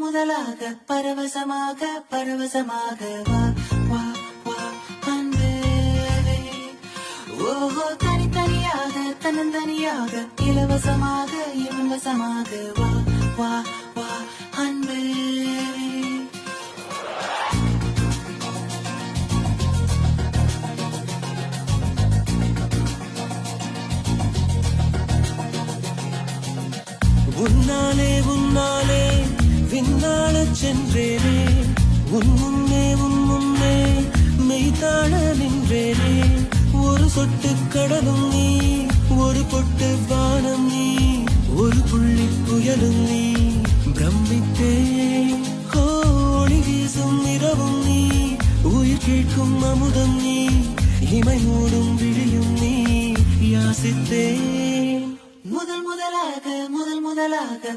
முதலாக பரவசமாக வா வா வா அன்பே ஓஹோ தனித்தனியாக தன்னந்தனியாக இலவசமாக இலவசமாக வா வா வா அன்பே உன்னாலே விண்ணாளச் சென்றேனே உன் முன்னே மெய்தாழ நின்றேனே ஒரு சொட்டு கடலும் நீ ஒரு பொட்டு வானம் நீ ஒரு புள்ளி புயலும் நீ பிரமித்தேன் ஒளி வீசும் இரவும் நீ உயிர் கேட்கும் அமுதம் நீ இமை மூடும் விழியும் நீ யாசித்தேன் முதலாக